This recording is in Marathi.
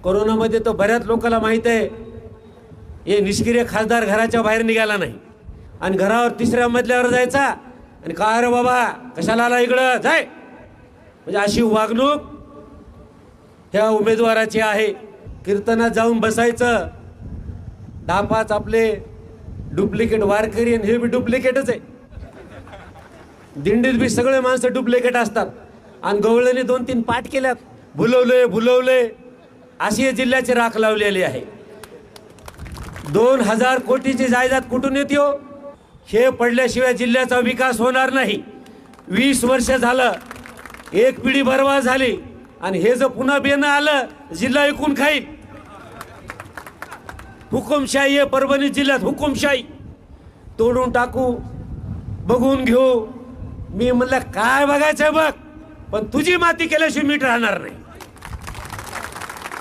कोरोनामध्ये तर बऱ्याच लोकांना माहीत आहे, हे निष्क्रिय खासदार घराच्या बाहेर निघाला नाही आणि घरावर तिसऱ्या मजल्यावर जायचा आणि काय रे बाबा कशाला आला इकडं जाय, म्हणजे अशी वागणूक ह्या उमेदवाराची आहे. कीर्तनात जाऊन बसायचं, 10-5 आपले डुप्लिकेट वारकरी आणि हे बी डुप्लिकेटच आहे. दिंडीत बी सगळे माणसं डुप्लिकेट असतात आणि गवळणी 2-3 पाठ केल्यात, भुलवले अशी जिल्ह्याची राख लावलेली आहे. 2000 कोटीची जायदाद कुठून येते हो? हे पडल्याशिवाय जिल्ह्याचा विकास होणार नाही. 20 वर्ष झालं, एक पिढी बर्बाद झाली आणि हे जर पुन्हा बेनं आलं जिल्हा ऐकून खाईल. हुकुमशाही आहे परभणी जिल्ह्यात, हुकुमशाही. तोडून टाकू, बघून घेऊ. मी म्हणलं काय बघायचंय बघ, पण तुझी माती केल्याशिवाय मीठ राहणार नाही.